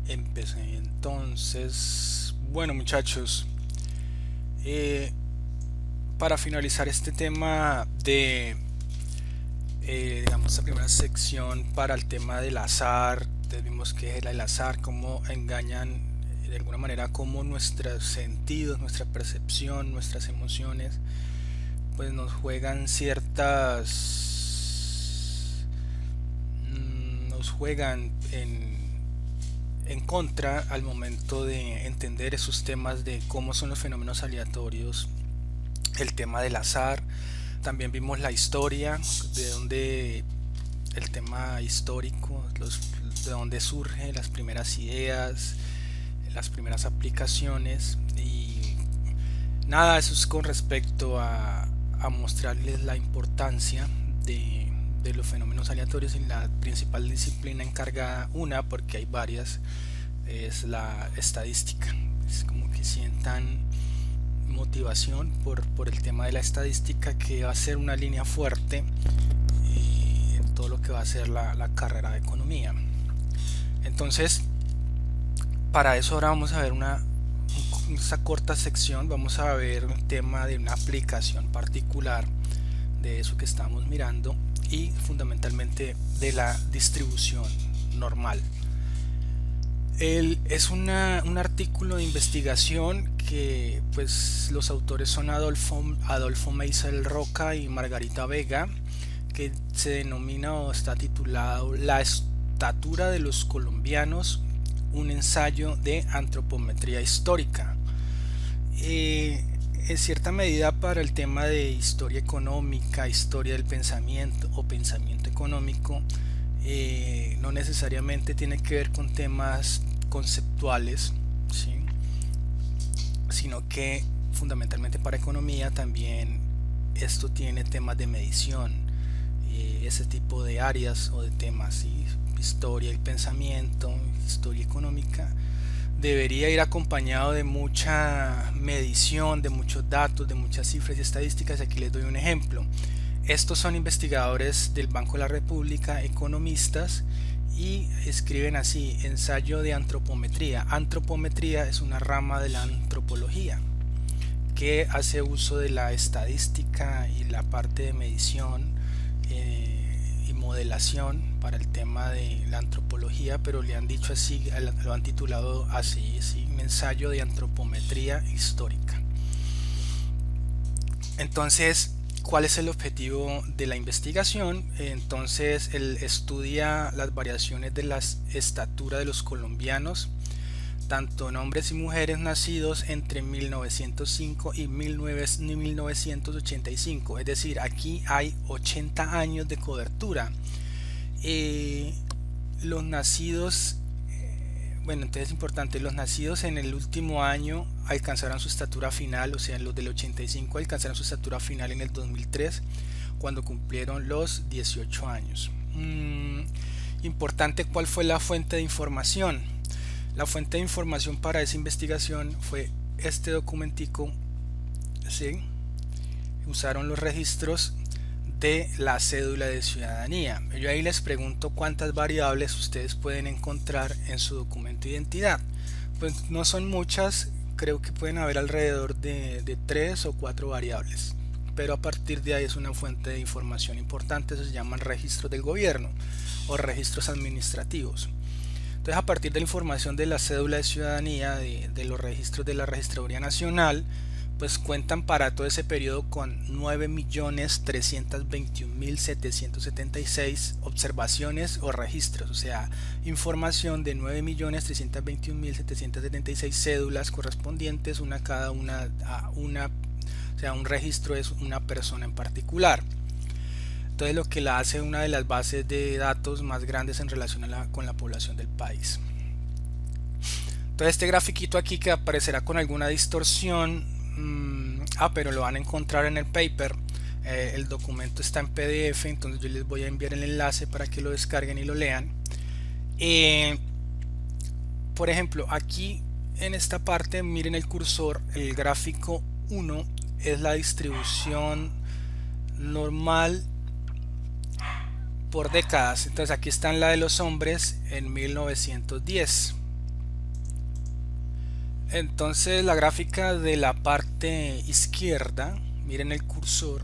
Empecé entonces. Bueno, muchachos, eh, para finalizar este tema de, digamos, esta primera sección para el tema del azar, vimos que es el azar, cómo engañan de alguna manera, cómo nuestros sentidos, nuestra percepción, nuestras emociones, pues nos juegan nos juegan en contra al momento de entender esos temas de cómo son los fenómenos aleatorios, el tema del azar. También vimos la historia, de dónde el tema histórico, de dónde surgen las primeras ideas, las primeras aplicaciones y nada, eso es con respecto a mostrarles la importancia de los fenómenos aleatorios y la principal disciplina encargada, una porque hay varias, es la estadística. Es como que sientan motivación por el tema de la estadística, que va a ser una línea fuerte en todo lo que va a ser la carrera de economía. Entonces, para eso ahora vamos a ver esta corta sección, vamos a ver el tema de una aplicación particular de eso que estamos mirando y fundamentalmente de la distribución normal. Es un artículo de investigación que pues los autores son Adolfo Meisel Roca y Margarita Vega, que se denomina o está titulado La estatura de los colombianos, un ensayo de antropometría histórica. En cierta medida para el tema de historia económica, historia del pensamiento o pensamiento económico, no necesariamente tiene que ver con temas conceptuales, ¿sí? Sino que fundamentalmente para economía también esto tiene temas de medición, ese tipo de áreas o de temas, ¿sí? Historia y pensamiento, historia económica, debería ir acompañado de mucha medición, de muchos datos, de muchas cifras y estadísticas. Aquí les doy un ejemplo. Estos son investigadores del Banco de la República, economistas, y escriben así: ensayo de antropometría. Antropometría es una rama de la antropología que hace uso de la estadística y la parte de medición y modelación para el tema de la antropología, pero le han dicho así, lo han titulado así, ¿sí? Un ensayo de antropometría histórica. Entonces, ¿cuál es el objetivo de la investigación? Entonces, él estudia las variaciones de la estatura de los colombianos, tanto en hombres y mujeres nacidos entre 1905 y 1985. Es decir, aquí hay 80 años de cobertura. Los nacidos, bueno, entonces es importante, los nacidos en el último año alcanzaron su estatura final, o sea, los del 85 alcanzaron su estatura final en el 2003, cuando cumplieron los 18 años. Importante, ¿cuál fue la fuente de información? La fuente de información para esa investigación fue este documentico, ¿sí? Usaron los registros de la cédula de ciudadanía. Yo ahí les pregunto cuántas variables ustedes pueden encontrar en su documento de identidad. Pues no son muchas, creo que pueden haber alrededor de 3 o 4 variables. Pero a partir de ahí es una fuente de información importante, eso se llaman registros del gobierno o registros administrativos. Entonces, a partir de la información de la cédula de ciudadanía, de los registros de la Registraduría Nacional, pues cuentan para todo ese periodo con 9.321.776 observaciones o registros, o sea, información de 9.321.776 cédulas correspondientes, una cada una a una, o sea, un registro es una persona en particular. Entonces, lo que la hace una de las bases de datos más grandes en relación con la población del país. Entonces, este grafiquito aquí que aparecerá con alguna distorsión, pero lo van a encontrar en el paper. El documento está en PDF, entonces yo les voy a enviar el enlace para que lo descarguen y lo lean. Por ejemplo, aquí en esta parte, miren el cursor, el gráfico 1 es la distribución normal por décadas. Entonces aquí están la de los hombres en 1910. Entonces la gráfica de la parte izquierda, miren el cursor,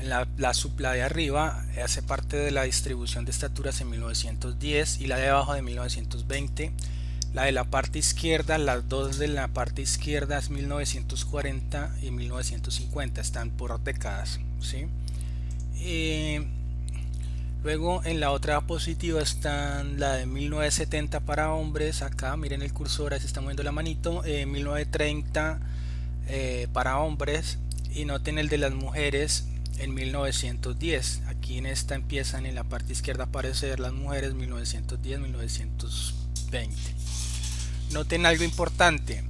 la de arriba hace parte de la distribución de estaturas en 1910 y la de abajo de 1920. La de la parte izquierda, las dos de la parte izquierda es 1940 y 1950, están por décadas, ¿sí? Eh, Luego en la otra diapositiva están la de 1970 para hombres, acá miren el cursor, ahí se está moviendo la manito, 1930 para hombres, y noten el de las mujeres en 1910. Aquí en esta empiezan en la parte izquierda a aparecer las mujeres 1910-1920. Noten algo importante,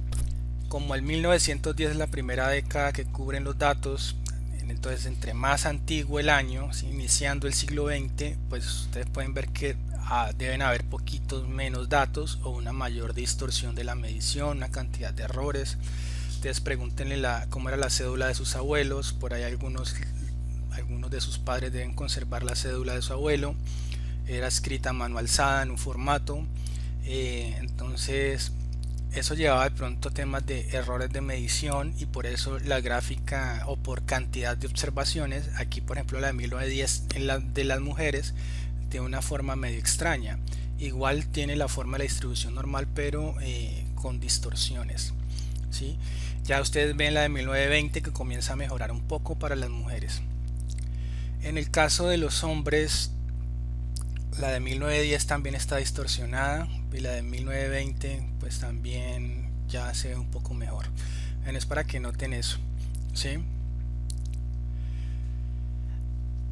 como el 1910 es la primera década que cubren los datos, entonces entre más antiguo el año, ¿sí? Iniciando el siglo XX, pues ustedes pueden ver que deben haber poquitos menos datos o una mayor distorsión de la medición, una cantidad de errores. Ustedes pregúntenle cómo era la cédula de sus abuelos, por ahí algunos de sus padres deben conservar la cédula de su abuelo, era escrita a mano alzada en un formato, entonces eso llevaba de pronto temas de errores de medición, y por eso la gráfica o por cantidad de observaciones, aquí por ejemplo la de 1910 en la de las mujeres tiene una forma medio extraña, igual tiene la forma de la distribución normal pero con distorsiones, ¿sí? Ya ustedes ven la de 1920 que comienza a mejorar un poco para las mujeres. En el caso de los hombres, la de 1910 también está distorsionada y la de 1920 pues también ya se ve un poco mejor. Es para que noten eso, ¿sí?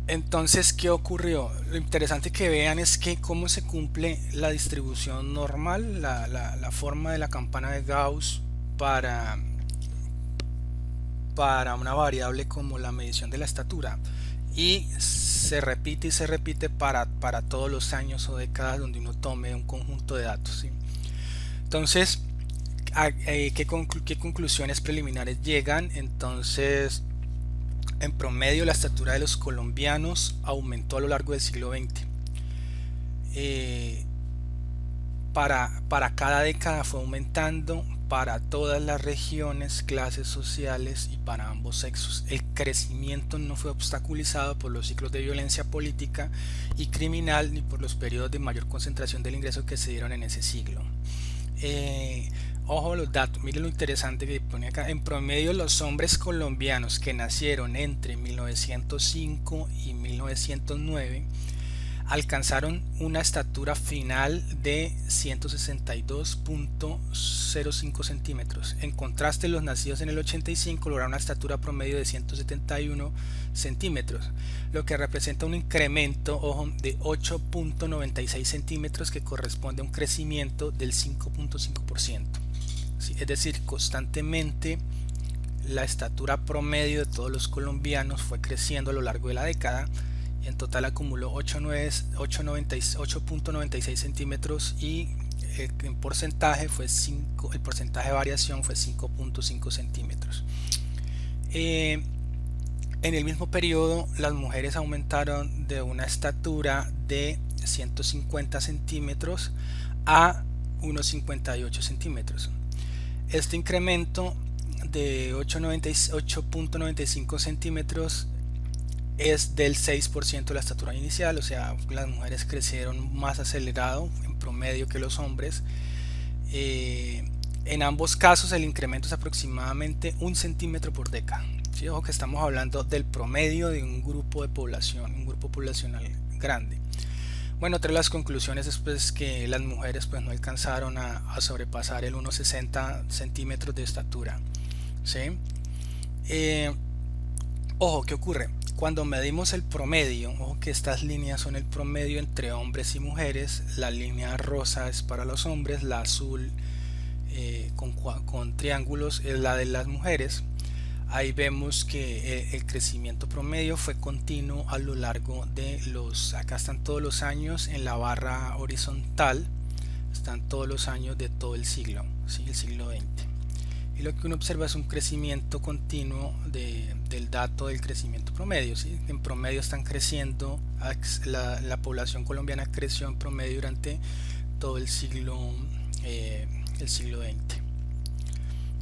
Entonces, ¿qué ocurrió? Lo interesante que vean es que cómo se cumple la distribución normal, la forma de la campana de Gauss para, para una variable como la medición de la estatura, y se repite para todos los años o décadas donde uno tome un conjunto de datos, ¿sí? Entonces, ¿qué conclusiones preliminares llegan? Entonces, en promedio la estatura de los colombianos aumentó a lo largo del siglo XX. Para cada década fue aumentando, para todas las regiones, clases sociales y para ambos sexos. El crecimiento no fue obstaculizado por los ciclos de violencia política y criminal ni por los periodos de mayor concentración del ingreso que se dieron en ese siglo. Ojo los datos, miren lo interesante que pone acá. En promedio los hombres colombianos que nacieron entre 1905 y 1909 alcanzaron una estatura final de 162.05 centímetros. En contraste, los nacidos en el 85 lograron una estatura promedio de 171 centímetros, lo que representa un incremento, ojo, de 8.96 centímetros, que corresponde a un crecimiento del 5.5%. ¿Sí? Es decir, constantemente la estatura promedio de todos los colombianos fue creciendo a lo largo de la década. En total acumuló 8.96 centímetros y en porcentaje fue 5, el porcentaje de variación fue 5.5 centímetros. En el mismo periodo las mujeres aumentaron de una estatura de 150 centímetros a unos 58 centímetros. Este incremento de 8.95 centímetros es del 6% de la estatura inicial, o sea, las mujeres crecieron más acelerado en promedio que los hombres. En ambos casos el incremento es aproximadamente 1 centímetro por década. ¿Sí? Ojo que estamos hablando del promedio de un grupo de población, un grupo poblacional grande. Bueno, otra de las conclusiones es pues, que las mujeres pues, no alcanzaron a sobrepasar el 1,60 centímetros de estatura, ¿sí? Ojo, ¿qué ocurre? Cuando medimos el promedio, ojo que estas líneas son el promedio entre hombres y mujeres, la línea rosa es para los hombres, la azul con triángulos es la de las mujeres. Ahí vemos que el crecimiento promedio fue continuo a lo largo de acá están todos los años en la barra horizontal, están todos los años de todo el siglo, ¿sí? El siglo XX. Y lo que uno observa es un crecimiento continuo del dato del crecimiento promedio, ¿sí? En promedio están creciendo, la población colombiana creció en promedio durante todo el siglo XX.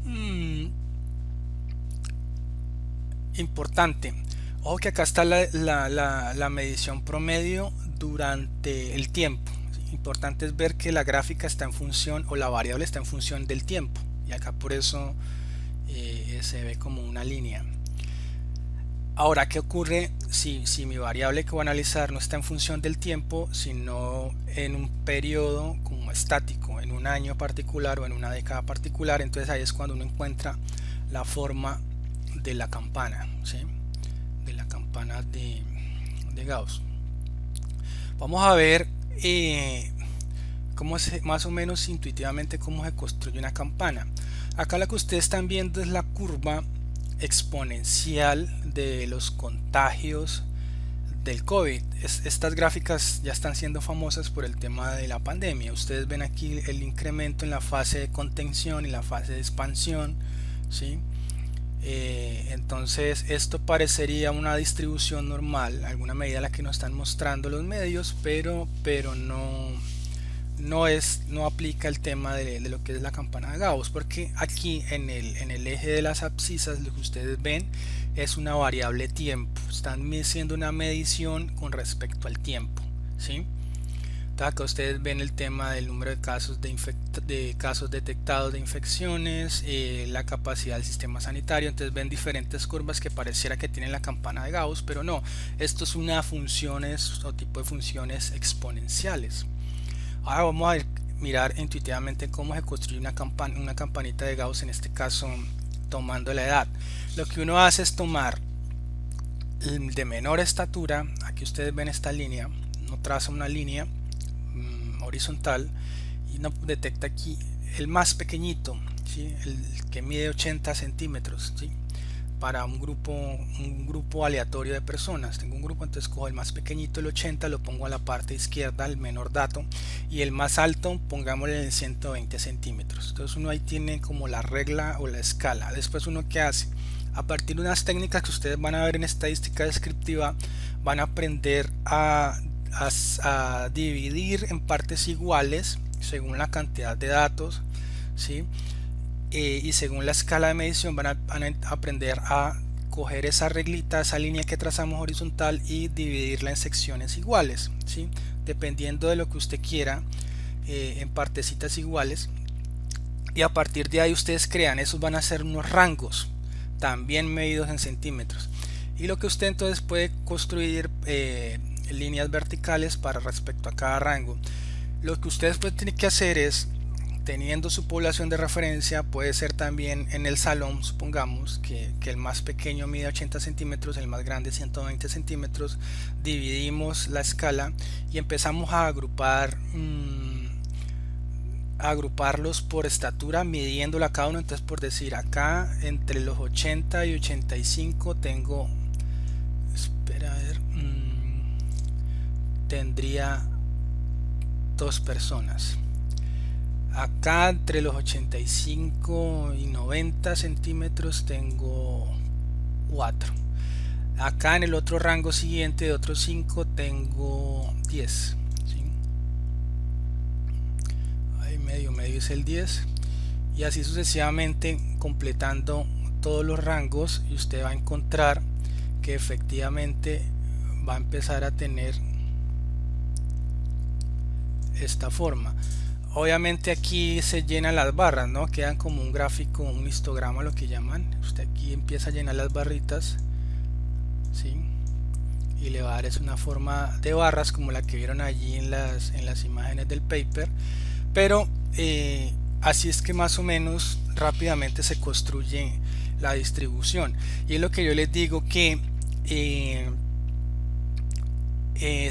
Mm, Importante. Ojo que acá está la medición promedio durante el tiempo. Importante es ver que la gráfica está en función o la variable está en función del tiempo. Y acá por eso se ve como una línea. Ahora, ¿qué ocurre si mi variable que voy a analizar no está en función del tiempo, sino en un periodo como estático, en un año particular o en una década particular? Entonces ahí es cuando uno encuentra la forma de la campana, ¿sí? De la campana de Gauss. Vamos a ver más o menos intuitivamente cómo se construye una campana. Acá lo que ustedes están viendo es la curva exponencial de los contagios del COVID. Estas gráficas ya están siendo famosas por el tema de la pandemia. Ustedes ven aquí el incremento en la fase de contención y la fase de expansión, ¿sí? Entonces esto parecería una distribución normal, alguna medida a la que nos están mostrando los medios, pero no aplica el tema de lo que es la campana de Gauss, porque aquí en el eje de las abscisas lo que ustedes ven es una variable tiempo, están haciendo una medición con respecto al tiempo, ¿sí? Entonces acá ustedes ven el tema del número de casos de casos detectados de infecciones, la capacidad del sistema sanitario. Entonces ven diferentes curvas que pareciera que tienen la campana de Gauss, pero no, esto es una funciones o tipo de funciones exponenciales. Ahora vamos a mirar intuitivamente cómo se construye una campanita de Gauss, en este caso tomando la edad. Lo que uno hace es tomar el de menor estatura, aquí ustedes ven esta línea, no traza una línea horizontal y no detecta aquí el más pequeñito, ¿sí? El que mide 80 centímetros, ¿sí? Para un grupo aleatorio de personas. Tengo un grupo, entonces cojo el más pequeñito, el 80, lo pongo a la parte izquierda, el menor dato, y el más alto pongámosle en 120 centímetros. Entonces uno ahí tiene como la regla o la escala. Después uno qué hace, a partir de unas técnicas que ustedes van a ver en estadística descriptiva, van a aprender a dividir en partes iguales según la cantidad de datos, ¿sí? Y según la escala de medición van a aprender a coger esa reglita, esa línea que trazamos horizontal y dividirla en secciones iguales, ¿sí? Dependiendo de lo que usted quiera, en partecitas iguales, y a partir de ahí ustedes crean, esos van a ser unos rangos también medidos en centímetros, y lo que usted entonces puede construir líneas verticales para respecto a cada rango. Lo que ustedes pueden tener que hacer es, teniendo su población de referencia, puede ser también en el salón, supongamos que el más pequeño mide 80 centímetros, el más grande 120 centímetros, dividimos la escala y empezamos a agruparlos por estatura, midiéndola cada uno. Entonces, por decir, acá entre los 80 y 85 tengo, espera a ver, tendría dos personas. Acá entre los 85 y 90 centímetros tengo 4. Acá en el otro rango siguiente de otros 5 tengo 10, ¿sí? Ahí medio es el 10, y así sucesivamente completando todos los rangos, y usted va a encontrar que efectivamente va a empezar a tener esta forma. Obviamente aquí se llenan las barras, ¿no? Quedan como un gráfico, un histograma, lo que llaman. Usted aquí empieza a llenar las barritas, ¿sí? Y le va a dar es una forma de barras como la que vieron allí en las imágenes del paper. Pero así es que más o menos rápidamente se construye la distribución. Y es lo que yo les digo, que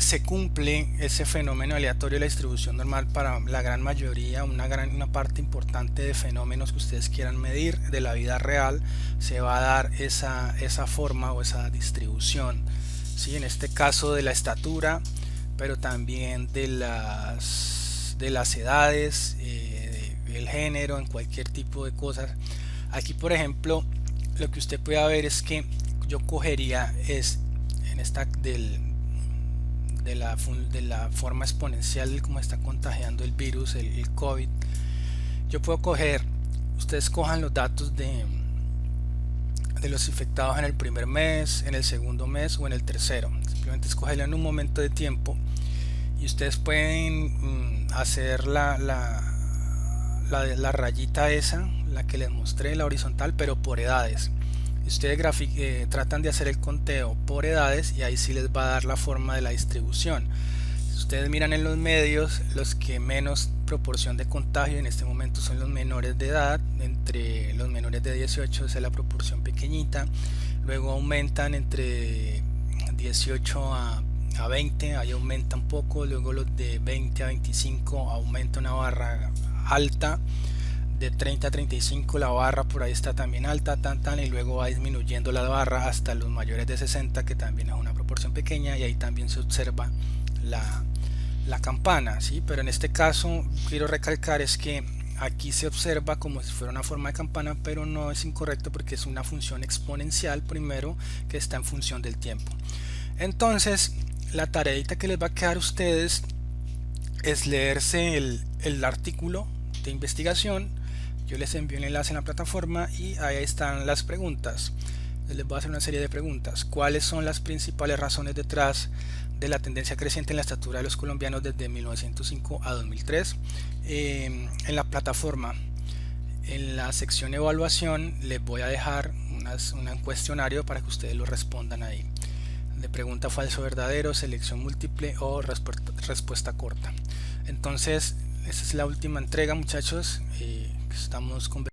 se cumple ese fenómeno aleatorio de la distribución normal para la gran mayoría, una parte importante de fenómenos que ustedes quieran medir de la vida real, se va a dar esa forma o esa distribución, ¿sí? En este caso de la estatura, pero también de las edades, del género, en cualquier tipo de cosas. Aquí, por ejemplo, lo que usted puede ver es que yo cogería en esta de la forma exponencial de cómo está contagiando el virus, el COVID. Yo puedo coger ustedes cojan los datos de los infectados en el primer mes, en el segundo mes o en el tercero. Simplemente escogerlo en un momento de tiempo y ustedes pueden hacer la rayita esa, la que les mostré, la horizontal, pero por edades. Ustedes tratan de hacer el conteo por edades y ahí sí les va a dar la forma de la distribución. Si ustedes miran en los medios, los que menos proporción de contagio en este momento son los menores de edad. Entre los menores de 18 es la proporción pequeñita, luego aumentan entre 18 a 20, ahí aumenta un poco, luego los de 20 a 25 aumenta una barra alta, de 30 a 35 la barra por ahí está también alta, y luego va disminuyendo la barra hasta los mayores de 60, que también es una proporción pequeña, y ahí también se observa la campana, ¿sí? Pero en este caso quiero recalcar es que aquí se observa como si fuera una forma de campana, pero no es incorrecto porque es una función exponencial primero que está en función del tiempo. Entonces la tareita que les va a quedar a ustedes es leerse el artículo de investigación. Yo les envío un enlace en la plataforma y ahí están las preguntas. Les voy a hacer una serie de preguntas. ¿Cuáles son las principales razones detrás de la tendencia creciente en la estatura de los colombianos desde 1905 a 2003? En la plataforma, en la sección evaluación, les voy a dejar un cuestionario para que ustedes lo respondan ahí. De pregunta falso verdadero, selección múltiple o respuesta corta. Entonces, esta es la última entrega, muchachos. Estamos conversando.